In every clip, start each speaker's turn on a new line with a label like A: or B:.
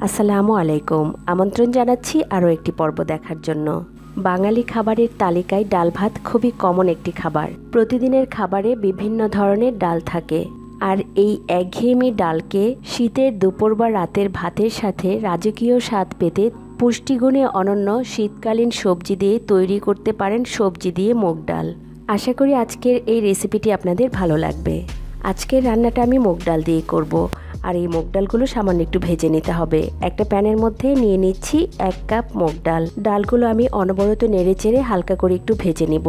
A: আসসালামু আলাইকুম। আমন্ত্রণ জানাচ্ছি আরও একটি পর্ব দেখার জন্য। বাঙালি খাবারের তালিকায় ডাল ভাত খুবই কমন একটি খাবার। প্রতিদিনের খাবারে বিভিন্ন ধরনের ডাল থাকে, আর এই একঘেয়েমি ডালকে শীতের দুপুর বা রাতের ভাতের সাথে রাজকীয় স্বাদ পেতে পুষ্টিগুণে অনন্য শীতকালীন সবজি দিয়ে তৈরি করতে পারেন সবজি দিয়ে মুগ ডাল। আশা করি আজকের এই রেসিপিটি আপনাদের ভালো লাগবে। আজকের রান্নাটা আমি মুগ ডাল দিয়ে করব। আর এই মুগ ডালগুলো সামান্য একটু ভেজে নিতে হবে। একটা প্যানের মধ্যে নিয়ে নিচ্ছি 1 কাপ মুগ ডাল। ডালগুলো আমি অনবরত নেড়ে চেড়ে হালকা করে একটু ভেজে নিব।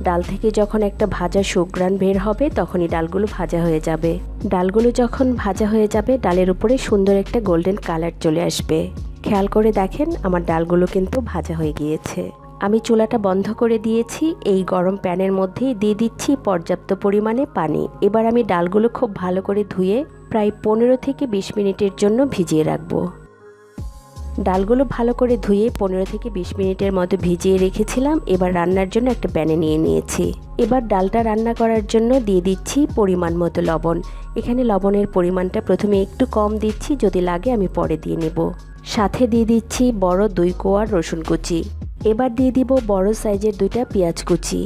A: ডাল থেকে যখন একটা ভাজা সুঘ্রাণ বের হবে তখনই ডালগুলো ভাজা হয়ে যাবে। ডালগুলো যখন ভাজা হয়ে যাবে ডালের উপরে সুন্দর একটা গোল্ডেন কালার চলে আসবে। খেয়াল করে দেখেন আমার ডালগুলো কিন্তু ভাজা হয়ে গিয়েছে। আমি চুলাটা বন্ধ করে দিয়েছি। এই গরম প্যানের মধ্যেই দিয়ে দিচ্ছি পর্যাপ্ত পরিমাণে পানি। এবার আমি ডালগুলো খুব ভালো করে ধুয়ে প্রায় 15 থেকে 20 মিনিটের জন্য ভিজিয়ে রাখবো। ডালগুলো ভালো করে ধুয়ে 15 থেকে 20 মিনিটের মতো ভিজিয়ে রেখেছিলাম। এবার রান্নার জন্য একটা প্যানে নিয়ে নিয়েছি। এবার ডালটা রান্না করার জন্য দিয়ে দিচ্ছি পরিমাণ মতো লবণ। এখানে লবণের পরিমাণটা প্রথমে একটু কম দিচ্ছি, যদি লাগে আমি পরে দিয়ে নেব। সাথে দিয়ে দিচ্ছি বড় 2 কোয়া রসুন কুচি। এবার দিয়ে দিব বড় সাইজের 2টা পেঁয়াজ কুচি।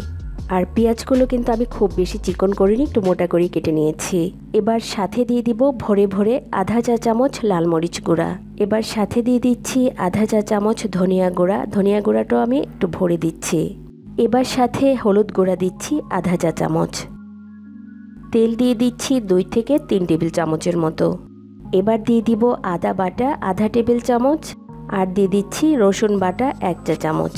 A: আর পেঁয়াজগুলো কিন্তু আমি খুব বেশি চিকন করিনি, একটু মোটা করে কেটে নিয়েছি। এবার সাথে দিয়ে দিব ভরে ভরে আধা চা চামচ লাল মরিচ গুঁড়া। এবার সাথে দিয়ে দিচ্ছি আধা চা চামচ ধনিয়া গুঁড়া। ধনিয়া গুঁড়াটাও আমি একটু ভরে দিচ্ছি। এবার সাথে হলুদ গুঁড়া দিচ্ছি আধা চা চামচ। তেল দিয়ে দিচ্ছি 2 থেকে 3 টেবিল চামচের মতো। এবার দিয়ে দিব আদা বাটা আধা টেবিল চামচ। আর দিয়ে দিচ্ছি রসুন বাটা 1 চা চামচ।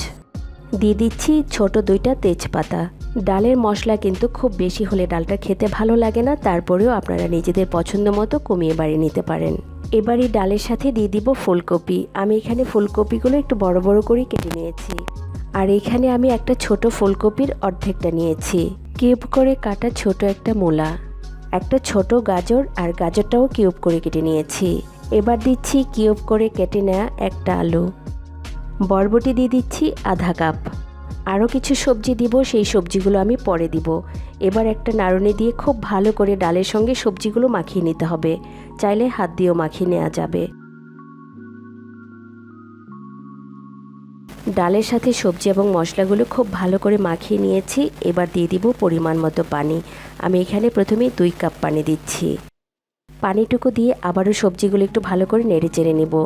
A: দিয়ে দিচ্ছি ছোট 2টা তেজপাতা। ডালের মশলা কিন্তু খুব বেশি হলে ডালটা খেতে ভালো লাগে না, তারপরেও আপনারা নিজেদের পছন্দ মতো কমিয়ে বাড়িয়ে নিতে পারেন। এবার এই ডালের সাথে দিয়ে দিব ফুলকপি। আমি এখানে ফুলকপিগুলো একটু বড় বড় করে কেটে নিয়েছি। আর এখানে আমি একটা ছোট ফুলকপির অর্ধেকটা নিয়েছি। কিউব করে কাটা ছোট একটা মূলা, একটা ছোট গাজর, আর গাজরটাও কিউব করে কেটে নিয়েছি। এবার দিচ্ছি কিউব করে কেটে নেওয়া একটা আলু। বরবটি দিয়ে দিচ্ছি আধা কাপ। আরও কিছু সবজি দিব, সেই সবজিগুলো আমি পরে দিব। এবার একটা নাড়ুনি দিয়ে খুব ভালো করে ডালের সঙ্গে সবজিগুলো মাখিয়ে নিতে হবে। চাইলে হাত দিয়েও মাখিয়ে নেওয়া যাবে। ডালের সাথে সবজি এবং মশলাগুলো খুব ভালো করে মাখিয়ে নিয়েছি। এবার দিয়ে দিব পরিমাণ মতো পানি। আমি এখানে প্রথমে 2 কাপ পানি দিচ্ছি। পানিটুকু দিয়ে আবারও সবজিগুলো একটু ভালো করে নেড়ে চেড়ে নেব।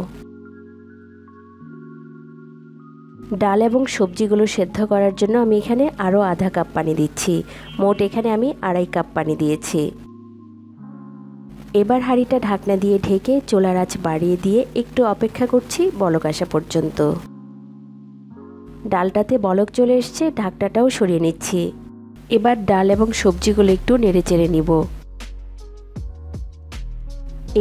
A: ডাল এবং সবজিগুলো সেদ্ধ করার জন্য আমি এখানে আরও আধা কাপ পানি দিচ্ছি। মোট এখানে আমি 2.5 কাপ পানি দিয়েছি। এবার হাঁড়িটা ঢাকনা দিয়ে ঢেকে চুলার আঁচ বাড়িয়ে দিয়ে একটু অপেক্ষা করছি বলক আসা পর্যন্ত। ডালটাতে বলক চলে এসছে, ঢাকনাটাও সরিয়ে নিচ্ছি। এবার ডাল এবং সবজিগুলো একটু নেড়ে চেড়ে নিব।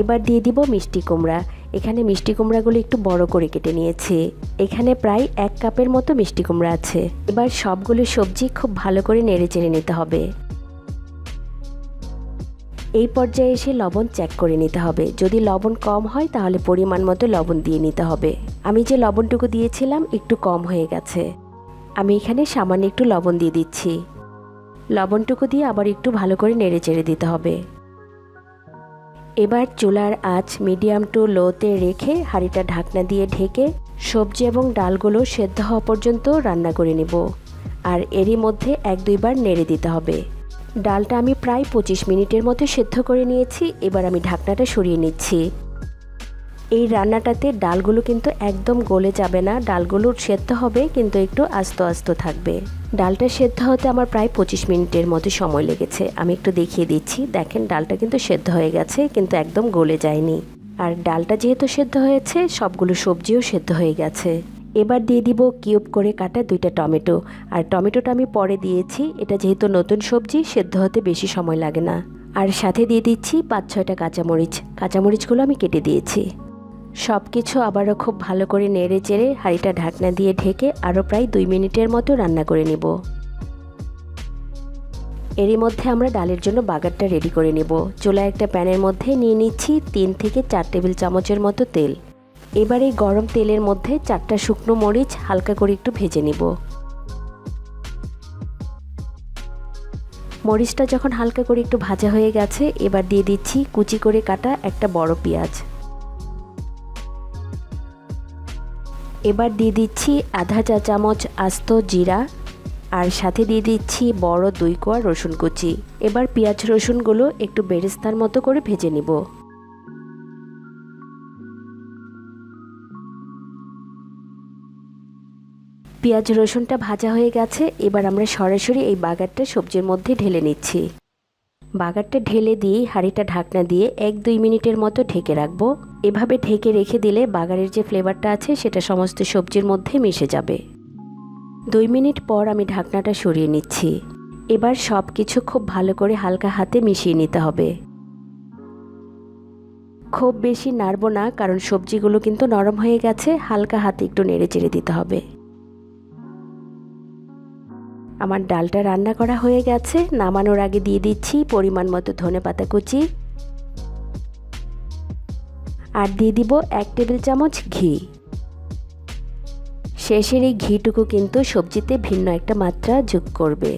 A: এবার দিয়ে দিব মিষ্টি কুমড়া। এখানে মিষ্টি কুমড়াগুলো একটু বড় করে কেটে নিয়েছি। এখানে প্রায় 1 কাপের মতো মিষ্টি কুমড়া আছে। এবার সবগুলো সবজি খুব ভালো করে নেড়ে চেড়ে নিতে হবে। এই পর্যায়ে এসে লবণ চেক করে নিতে হবে। যদি লবণ কম হয় তাহলে পরিমাণ মতো লবণ দিয়ে নিতে হবে। আমি যে লবণটুকু দিয়েছিলাম একটু কম হয়ে গেছে। আমি এখানে সামান্য একটু লবণ দিয়ে দিচ্ছি। লবণটুকু দিয়ে আবার একটু ভালো করে নেড়ে চেড়ে দিতে হবে। এবার চুলার আঁচ মিডিয়াম টু লোতে রেখে হাঁড়িটা ঢাকনা দিয়ে ঢেকে সবজি এবং ডালগুলো সেদ্ধ হওয়া পর্যন্ত রান্না করে নেব। আর এরই মধ্যে 1-2 বার নেড়ে দিতে হবে। ডালটা আমি প্রায় 25 মিনিটের মতো সেদ্ধ করে নিয়েছি। এবার আমি ঢাকনাটা সরিয়ে নিচ্ছি। এই রান্নাটাতে ডালগুলো কিন্তু একদম গলে যাবে না, ডালগুলো সেদ্ধ হবে কিন্তু একটু আস্ত আস্ত থাকবে। ডালটা সেদ্ধ হতে আমার প্রায় 25 মিনিটের মতো সময় লেগেছে। আমি একটু দেখিয়ে দিচ্ছি, দেখেন ডালটা কিন্তু সেদ্ধ হয়ে গেছে, কিন্তু একদম গলে যায়নি। আর ডালটা যেহেতু সেদ্ধ হয়েছে সবগুলো সবজিও সেদ্ধ হয়ে গেছে। এবার দিয়ে দিব কিউব করে কাটা 2টা টমেটো। আর টমেটোটা আমি পরে দিয়েছি, এটা যেহেতু নতুন সবজি সেদ্ধ হতে বেশি সময় লাগে না। আর সাথে দিয়ে দিচ্ছি 5-6টা কাঁচামরিচ। কাঁচামরিচগুলো আমি কেটে দিয়েছি। সব কিছু আবারও খুব ভালো করে নেড়ে চেড়ে হাঁড়িটা ঢাকনা দিয়ে ঢেকে আরও প্রায় 2 মিনিটের মতো রান্না করে নেব। এরই মধ্যে আমরা ডালের জন্য বাগারটা রেডি করে নেব। চুলায় একটা প্যানের মধ্যে নিয়ে নিচ্ছি 3 থেকে 4 টেবিল চামচের মতো তেল। এবার এই গরম তেলের মধ্যে 4টা শুকনো মরিচ হালকা করে একটু ভেজে নিব। মরিচটা যখন হালকা করে একটু ভাজা হয়ে গেছে এবার দিয়ে দিচ্ছি কুচি করে কাটা একটা বড় পেঁয়াজ। এবার দিয়ে দিচ্ছি আধা চা চামচ আস্ত জিরা, আর সাথে দিয়ে দিচ্ছি বড় 2 কোয়া রসুন কুচি। এবার পেঁয়াজ রসুনগুলো একটু বেরেস্তার মতো করে ভেজে নিব। পেঁয়াজ রসুনটা ভাজা হয়ে গেছে। এবার আমরা সরাসরি এই বাগারটা সবজির মধ্যে ঢেলে নিচ্ছি। বাগারটা ঢেলে দিয়ে হাঁড়িটা ঢাকনা দিয়ে 1-2 মিনিটের মতো ঢেকে রাখবো। এভাবে ঢেকে রেখে দিলে বাগারের যে ফ্লেভারটা আছে সেটা সমস্ত সবজির মধ্যে মিশে যাবে। 2 মিনিট পর আমি ঢাকনাটা সরিয়ে নিচ্ছি। এবার সব কিছু খুব ভালো করে হালকা হাতে মিশিয়ে নিতে হবে। খুব বেশি নাড়বো না, কারণ সবজিগুলো কিন্তু নরম হয়ে গেছে। হালকা হাতে একটু নেড়ে চেড়ে দিতে হবে। আমার ডালটা রান্না করা হয়ে গেছে। নামানোর আগে দিয়ে দিচ্ছি পরিমাণ মতো ধনেপাতা কুচি, আর দিয়ে দিব 1 টেবিল চামচ ঘি। শেষের এই ঘিটুকু কিন্তু সবজিতে ভিন্ন একটা মাত্রা যোগ করবে।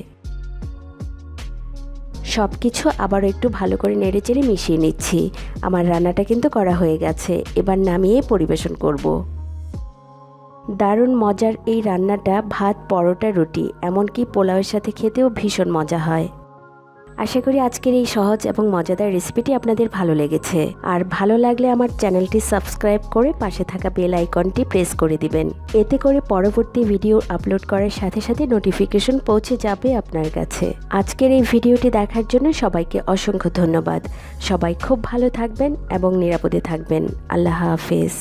A: সব কিছু আবারও একটু ভালো করে নেড়েচেড়ে মিশিয়ে নিচ্ছি। আমার রান্নাটা কিন্তু করা হয়ে গেছে। এবার নামিয়ে পরিবেশন করব। দারুণ মজার এই রান্নাটা ভাত, পরোটা, রুটি, এমনকি পোলাওয়ের সাথে খেতেও ভীষণ মজা হয়। আশা করি আজকের এই সহজ এবং মজাদার রেসিপিটি আপনাদের ভালো লেগেছে। আর ভালো লাগলে আমার চ্যানেলটি সাবস্ক্রাইব করে পাশে থাকা বেল আইকনটি প্রেস করে দিবেন। এতে করে পরবর্তী ভিডিও আপলোড করার সাথে সাথে নোটিফিকেশন পৌঁছে যাবে আপনার কাছে। আজকের এই ভিডিওটি দেখার জন্য সবাইকে অসংখ্য ধন্যবাদ। সবাই খুব ভালো থাকবেন এবং নিরাপদে থাকবেন। আল্লাহ হাফেজ।